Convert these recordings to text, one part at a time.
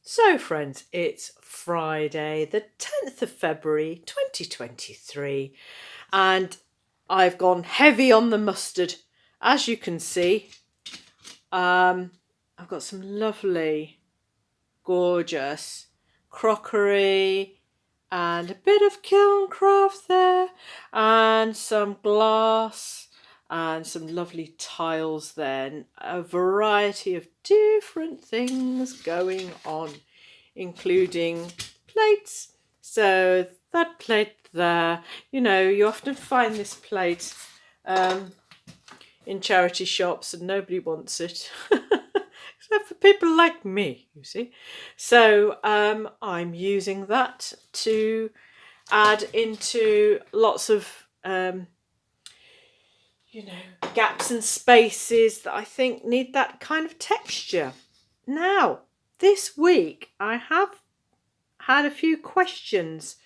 So friends, it's Friday the 10th of February 2023 and I've gone heavy on the mustard. As you can see, I've got some lovely, gorgeous crockery and a bit of kiln craft there and some glass and some lovely tiles then, a variety of different things going on, including plates. So that plate there, you often find this plate in charity shops and nobody wants it. Except for people like me, you see. So I'm using that to add into lots of gaps and spaces that I think need that kind of texture. Now, this week I have had a few questions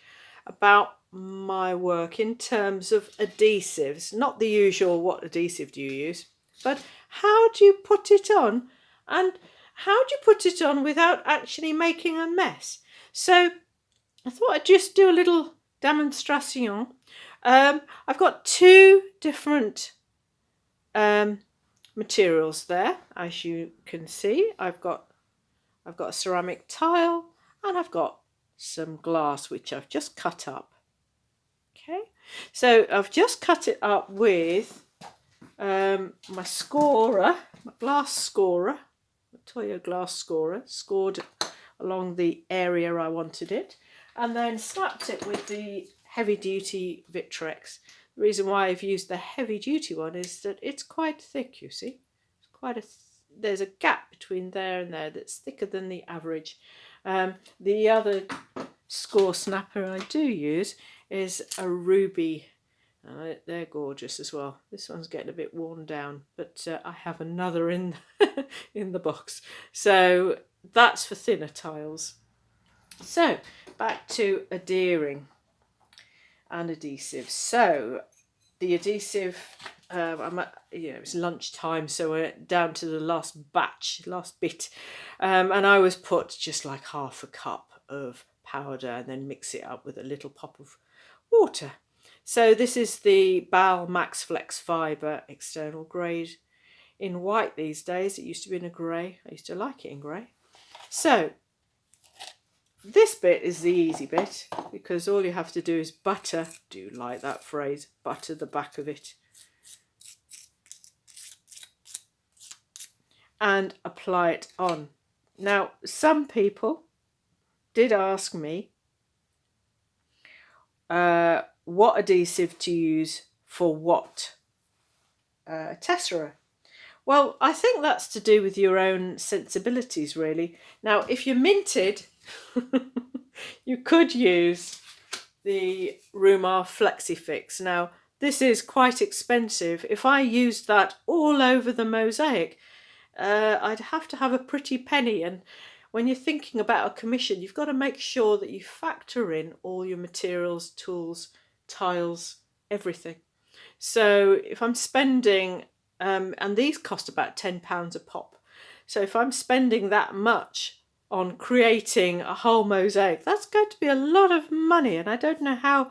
about my work in terms of adhesives. Not the usual, what adhesive do you use, but how do you put it on, and how do you put it on without actually making a mess? So I thought I'd just do a little demonstration. I've got two different materials there, as you can see. I've got a ceramic tile and I've got some glass which I've just cut up. Okay, so I've just cut it up with my scorer, my glass scorer, my Toyo glass scorer, scored along the area I wanted it, and then slapped it with the heavy duty Vitrex. The reason why I've used the heavy duty one is that it's quite thick, you see. It's quite there's a gap between there and there that's thicker than the average. The other score snapper I do use is a ruby. They're gorgeous as well. This one's getting a bit worn down, but I have another in in the box. So that's for thinner tiles. So back to adhering and adhesive. So the adhesive, it's lunchtime, so we're down to the last bit, and I always put just like half a cup of powder and then mix it up with a little pop of water. So this is the BAL Max Flex Fibre external grade in white these days. It used to be in a grey. I used to like it in grey. So this bit is the easy bit, because all you have to do is butter, do you like that phrase, butter the back of it, and apply it on. Now, some people did ask me what adhesive to use for what tessera. Well, I think that's to do with your own sensibilities, really. Now, if you're minted, you could use the Rewmar Flexy Fix. Now, this is quite expensive. If I used that all over the Mosaic, I'd have to have a pretty penny. And when you're thinking about a commission, you've got to make sure that you factor in all your materials, tools, tiles, everything. So if I'm spending, and these cost about £10 a pop. So if I'm spending that much on creating a whole mosaic, that's going to be a lot of money. And I don't know how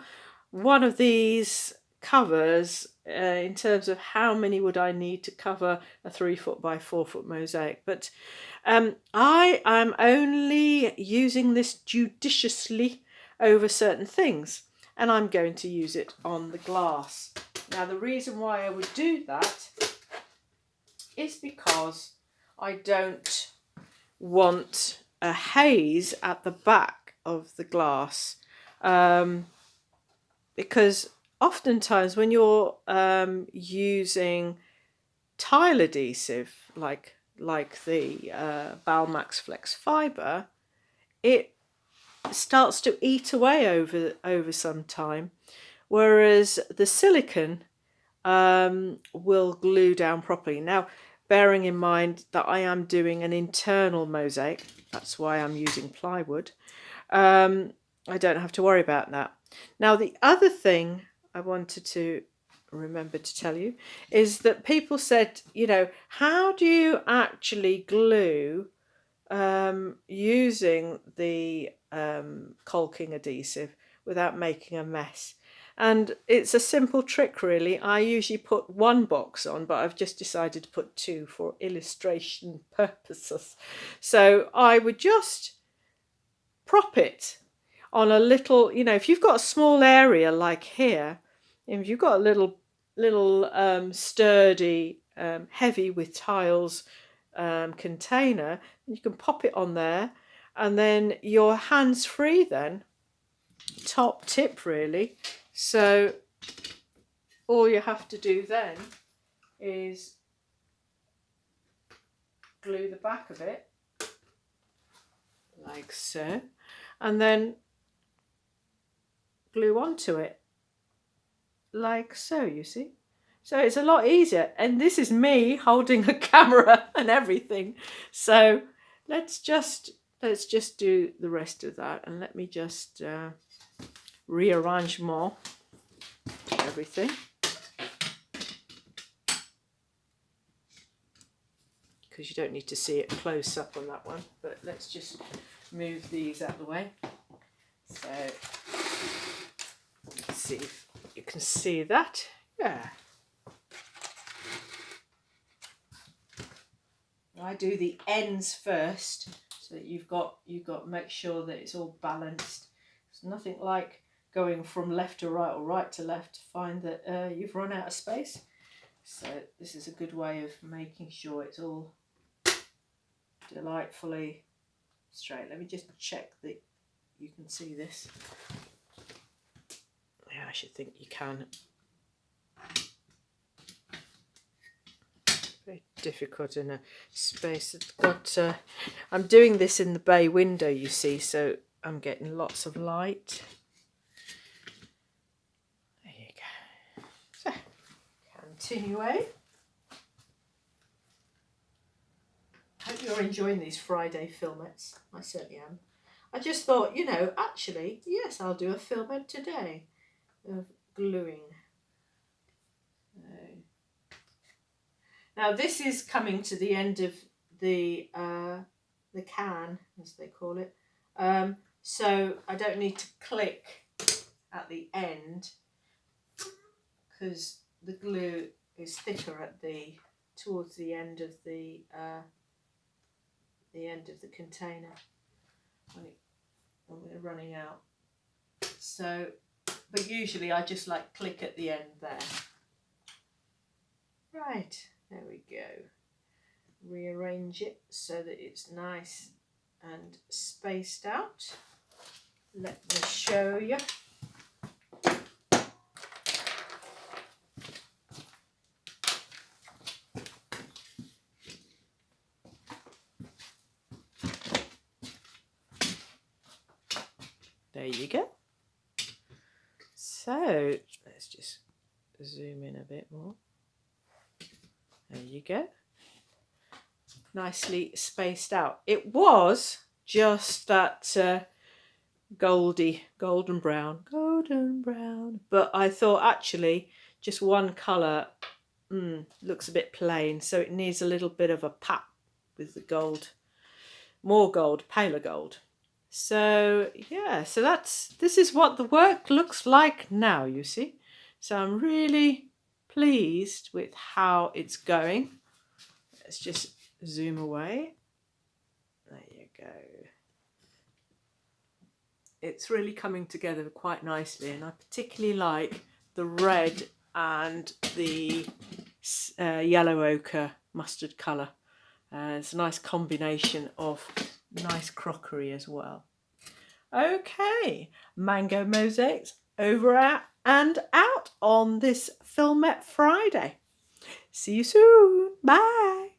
one of these covers, in terms of how many would I need to cover a 3-foot by 4-foot mosaic. But I am only using this judiciously over certain things, and I'm going to use it on the glass. Now, the reason why I would do that is because I don't want a haze at the back of the glass, because oftentimes when you're using tile adhesive like the BAL Max Flex Fibre, it starts to eat away over some time, whereas the silicone will glue down properly. Now, bearing in mind that I am doing an internal mosaic, that's why I'm using plywood, I don't have to worry about that. Now, the other thing I wanted to remember to tell you is that people said, how do you actually glue using the caulking adhesive without making a mess. And it's a simple trick really. I usually put one box on, but I've just decided to put two for illustration purposes. So I would just prop it on a little, you know, if you've got a small area like here, if you've got a little sturdy, heavy with tiles container, you can pop it on there, and then you're hands free then. Top tip really. So all you have to do then is glue the back of it like so, and then glue onto it like so, you see. So it's a lot easier, and this is me holding a camera and everything. So let's just do the rest of that, and let me just rearrange more everything, because you don't need to see it close up on that one, but let's just move these out of the way. So let's see if you can see that. Yeah, I do the ends first, so that you've got to make sure that it's all balanced. There's nothing like going from left to right or right to left to find that you've run out of space. So this is a good way of making sure it's all delightfully straight. Let me just check that you can see this. Yeah, I should think you can. Very difficult in a space that's got I'm doing this in the bay window, you see, so I'm getting lots of light. There you go. So continue. Hope you're enjoying these Friday filmettes. I certainly am. I just thought, you know, actually, yes, I'll do a filmette today of gluing. Now this is coming to the end of the can, as they call it. So I don't need to click at the end, because the glue is thicker at towards the end of the container when we're running out. So, but usually I just like click at the end there. Right, there we go. Rearrange it so that it's nice and spaced out. Let me show you. There you go. So let's just zoom in a bit more. There you go. Nicely spaced out. It was just that golden brown, but I thought actually just one colour looks a bit plain, so it needs a little bit of a pap with the gold, more gold, paler gold. So yeah, so this is what the work looks like now, you see. So I'm really pleased with how it's going. Let's just zoom away. There you go. It's really coming together quite nicely, and I particularly like the red and the yellow ochre mustard colour. It's a nice combination of nice crockery as well. Okay, Mango Mosaics over and out on this Filmette Friday. See you soon. Bye.